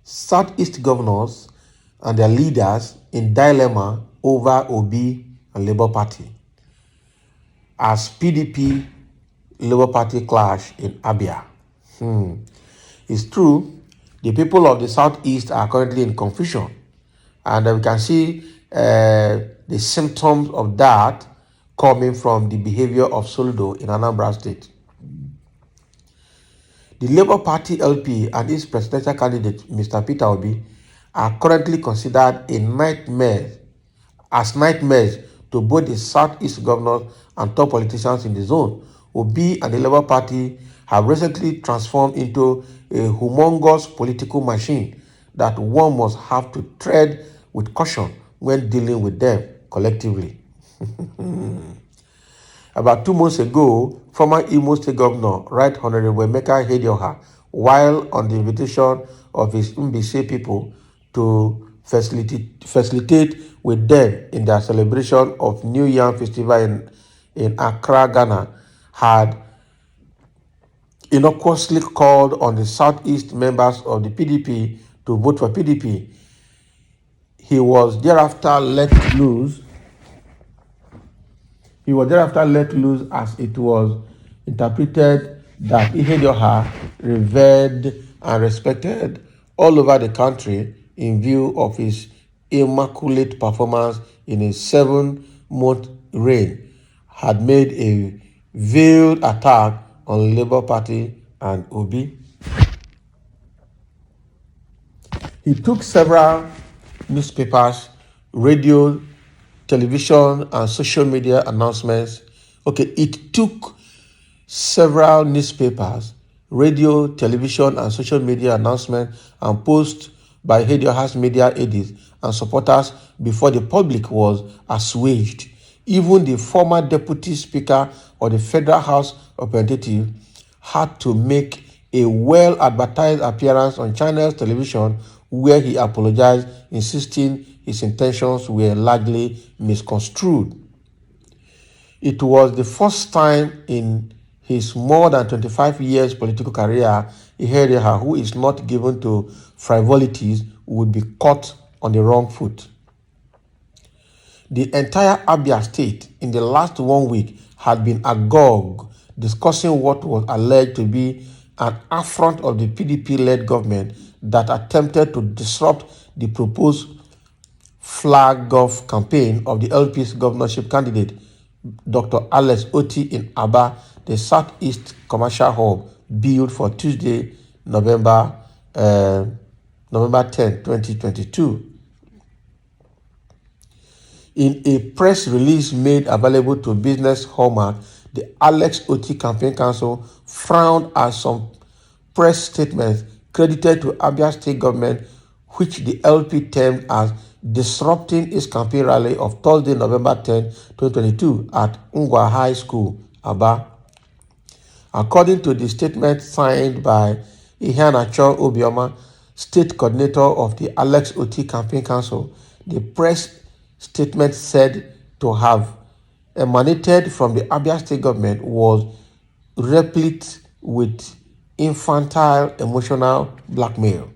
Southeast governors and their leaders in dilemma over Obi and Labour Party as PDP Labour Party clash in Abia. It's true, the people of the Southeast are currently in confusion, and we can see the symptoms of that coming from the behavior of Soludo in Anambra State. The Labour Party LP and its presidential candidate, Mr. Peter Obi, are currently considered as nightmares to both the Southeast governors and top politicians in the zone. Obi and the Labour Party have recently transformed into a humongous political machine that one must have to tread with caution when dealing with them collectively. About 2 months ago, former Imo State Governor, Right Honorable Emeka Hedioha, while on the invitation of his Mbise people to facilitate with them in their celebration of New Yam Festival in Accra, Ghana, had innocuously called on the Southeast members of the PDP to vote for PDP. He was thereafter let loose as it was interpreted that Ihedioha revered and respected all over the country in view of his immaculate performance in a 7-month reign had made a veiled attack on Labour Party and Obi. He took several newspapers, radio, television, and social media announcements. It took several newspapers, radio, television, and social media announcements and posts by Hedioha's media aides and supporters before the public was assuaged. Even the former deputy speaker of the Federal House of Representatives had to make a well-advertised appearance on China's television where he apologized, insisting his intentions were largely misconstrued. It was the first time in his more than 25 years political career, Ihedioha, who is not given to frivolities, would be caught on the wrong foot. The entire Abia state in the last 1 week had been agog discussing what was alleged to be an affront of the PDP-led government that attempted to disrupt the proposed flag-off campaign of the LP's governorship candidate, Dr. Alex Oti in Aba, the Southeast Commercial Hub, built for Tuesday, November 10, 2022. In a press release made available to Business Hallmark, the Alex Oti Campaign Council frowned at some press statements credited to Abia State government, which the LP termed as disrupting its campaign rally of Thursday, November 10, 2022 at Ngwa High School, Aba. According to the statement signed by Iheanacho Obioma, state coordinator of the Alex Oti Campaign Council, the press statement said to have emanated from the Abia State government was replete with infantile emotional blackmail.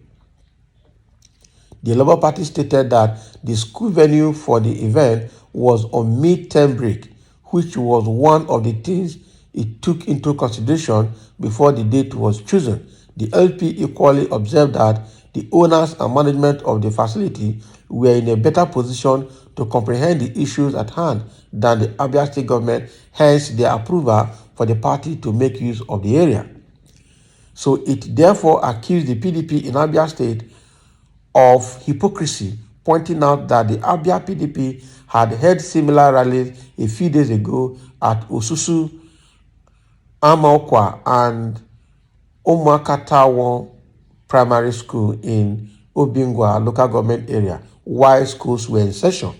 The Labour Party stated that the school venue for the event was on mid-term break, which was one of the things it took into consideration before the date was chosen. The LP equally observed that the owners and management of the facility were in a better position to comprehend the issues at hand than the Abia State government, hence their approval for the party to make use of the area. So it therefore accused the PDP in Abia State of hypocrisy, pointing out that the Abia PDP had held similar rallies a few days ago at Osusu, Amaokwa, and Omakatawo Primary School in Obingwa local government area, while schools were in session.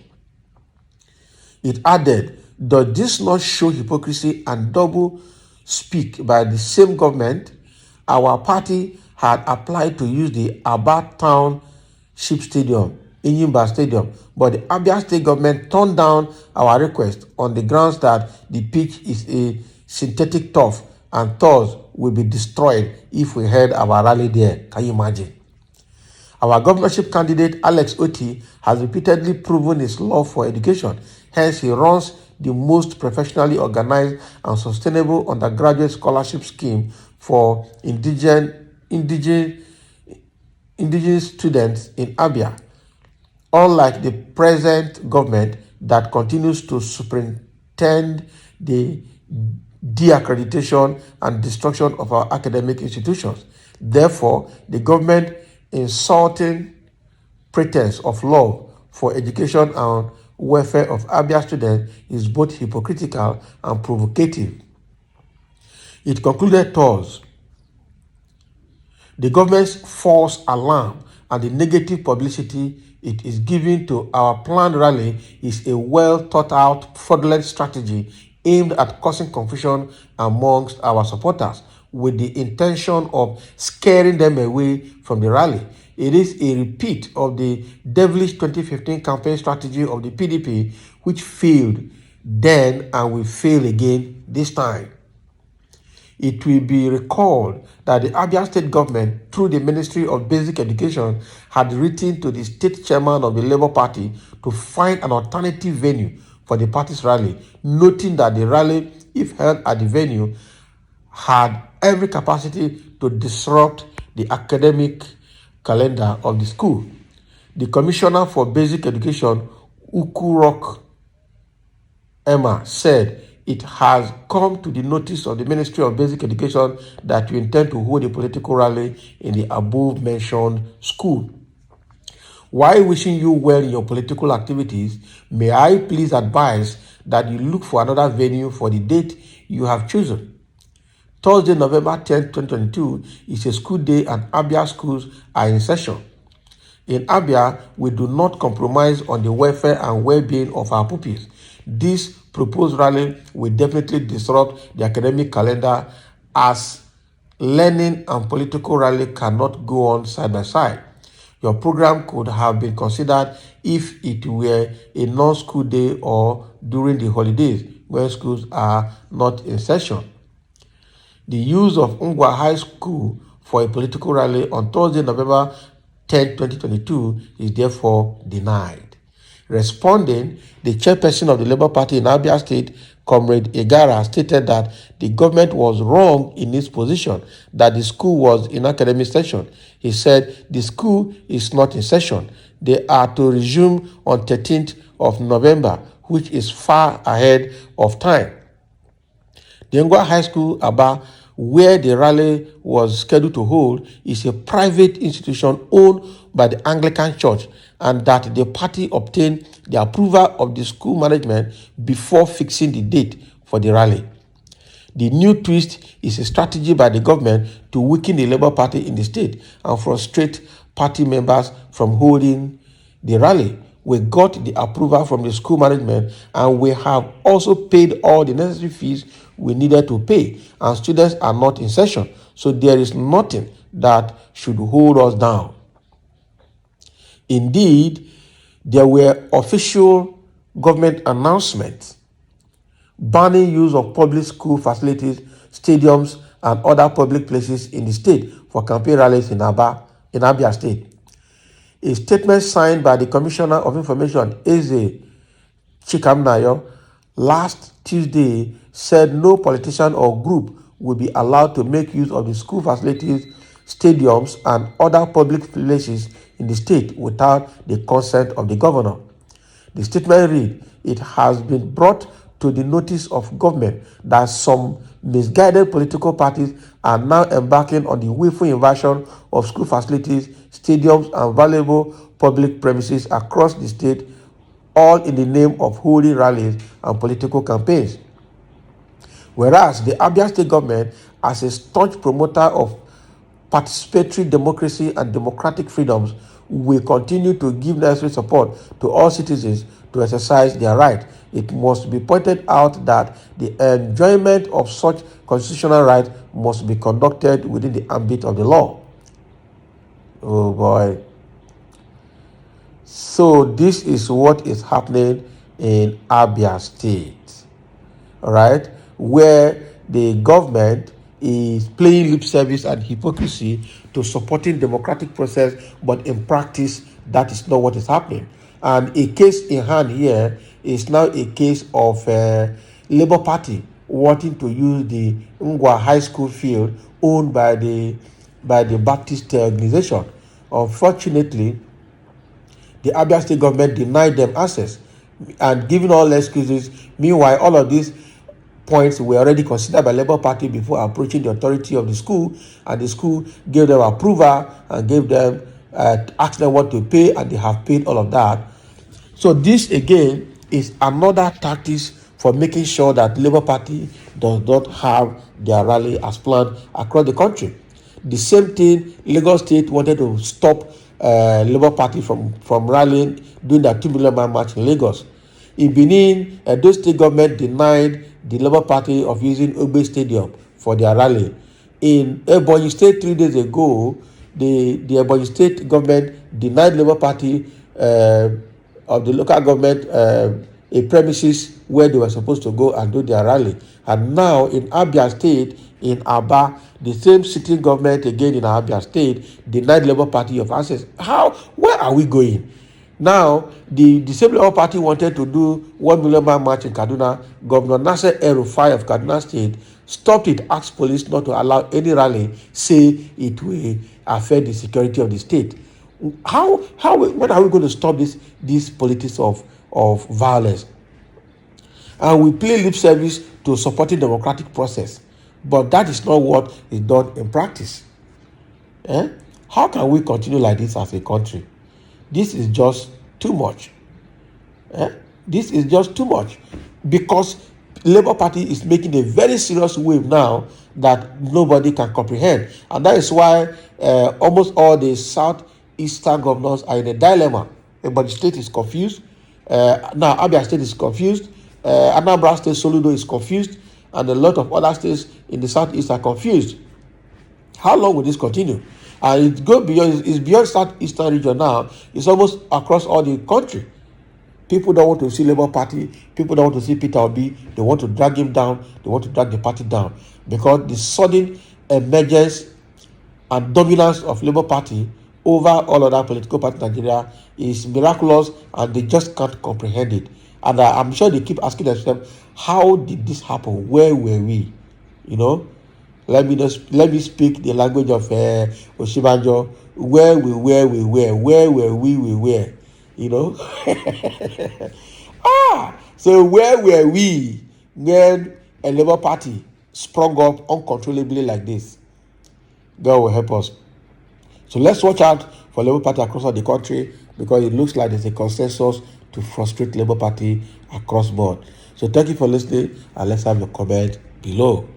It added, does this not show hypocrisy and double speak by the same government? Our party had applied to use the Aba Township Stadium Enyimba Stadium, but the Abia State government turned down our request on the grounds that the pitch is a synthetic turf and thus will be destroyed if we held our rally there. Can you imagine? Our governorship candidate Alex Oti has repeatedly proven his love for education. Hence, he runs the most professionally organized and sustainable undergraduate scholarship scheme for indigenous students in Abia. Unlike the present government that continues to superintend the deaccreditation and destruction of our academic institutions. Therefore, the government insulting pretense of love for education and welfare of Abia students is both hypocritical and provocative. It concluded thus: the government's false alarm and the negative publicity it is giving to our planned rally is a well thought out fraudulent strategy aimed at causing confusion amongst our supporters with the intention of scaring them away from the rally. It is a repeat of the devilish 2015 campaign strategy of the PDP, which failed then and will fail again this time. It will be recalled that the Abia State government, through the Ministry of Basic Education, had written to the state chairman of the Labour Party to find an alternative venue for the party's rally, noting that the rally, if held at the venue, had every capacity to disrupt the academic calendar of the school. The Commissioner for Basic Education, Ukurok Emma, said it has come to the notice of the Ministry of Basic Education that you intend to hold a political rally in the above-mentioned school. While wishing you well in your political activities, may I please advise that you look for another venue for the date you have chosen. Thursday, November 10, 2022 is a school day and Abia schools are in session. In Abia, we do not compromise on the welfare and well-being of our pupils. This proposed rally will definitely disrupt the academic calendar, as learning and political rally cannot go on side by side. Your program could have been considered if it were a non-school day or during the holidays when schools are not in session. The use of Ngwa High School for a political rally on Thursday, November 10, 2022 is therefore denied. Responding, the chairperson of the Labour Party in Abia State, Comrade Igara, stated that the government was wrong in its position that the school was in academic session. He said the school is not in session. They are to resume on 13th of November, which is far ahead of time. The Ngwa High School, Aba, where the rally was scheduled to hold, is a private institution owned by the Anglican Church, and that the party obtained the approval of the school management before fixing the date for the rally. The new twist is a strategy by the government to weaken the Labour Party in the state and frustrate party members from holding the rally. We got the approval from the school management, and we have also paid all the necessary fees we needed to pay, and students are not in session, so there is nothing that should hold us down. Indeed, there were official government announcements banning use of public school facilities, stadiums, and other public places in the state for campaign rallies in Abia State. A statement signed by the Commissioner of Information, Eze Chikamnayo, last Tuesday said no politician or group will be allowed to make use of the school facilities, stadiums, and other public places in the state without the consent of the governor. The statement read, it has been brought to the notice of government that some misguided political parties are now embarking on the willful invasion of school facilities, stadiums, and valuable public premises across the state, all in the name of holding rallies and political campaigns. Whereas the Abia State government, as a staunch promoter of participatory democracy and democratic freedoms, will continue to give necessary support to all citizens to exercise their right. It must be pointed out that the enjoyment of such constitutional rights must be conducted within the ambit of the law. Oh boy. So this is what is happening in Abia State, all right, where the government is playing lip service and hypocrisy to supporting democratic process, but in practice, that is not what is happening. And a case in hand here is now a case of Labour Party wanting to use the Ngwa High School field owned by the Baptist organization. Unfortunately, the Abia State government denied them access and giving all excuses. Meanwhile, all of these points were already considered by Labour Party before approaching the authority of the school, and the school gave them approval and gave them asked them what to pay, and they have paid all of that. So this again is another tactic for making sure that Labour Party does not have their rally as planned across the country. The same thing, Lagos State wanted to stop Labour Party from rallying during the 2 million man march in Lagos. In Benin, Edo State government denied the Labour Party of using Ogbe Stadium for their rally. In Ebonyi State 3 days ago, the Ebonyi State government denied Labour Party of the local government a premises where they were supposed to go and do their rally. And now in Abia State, in Aba, the same sitting government again in Abia State denied Labour Party of access. Where are we going? Now, the same Labour Party wanted to do 1 million man march in Kaduna. Governor Nasser El-Rufai of Kaduna State stopped it, asked police not to allow any rally, say it will affect the security of the state. When are we going to stop this politics of violence? And we play lip service to supporting democratic process, but that is not what is done in practice. How can we continue like this as a country? This is just too much. This is just too much, because Labour Party is making a very serious wave now that nobody can comprehend, and that is why almost all the southeastern governors are in a dilemma. Everybody state is confused. Now Abia State is confused. Anambra State, Soludo is confused, and a lot of other states in the southeast are confused. How long will this continue? And it's beyond southeastern region now. It's almost across all the country. People don't want to see Labour Party. People don't want to see Peter Obi. They want to drag him down. They want to drag the party down, because the sudden emergence and dominance of Labour Party over all other political parties in Nigeria is miraculous, and they just can't comprehend it. And I'm sure they keep asking themselves, how did this happen? Where were we? Let me speak the language of Oshibanjo. Where we were, where were we were. So where were we when a Labour Party sprung up uncontrollably like this? God will help us. So let's watch out for Labour Party across all the country, because it looks like there's a consensus to frustrate Labour Party across board. So thank you for listening, and let's have your comment below.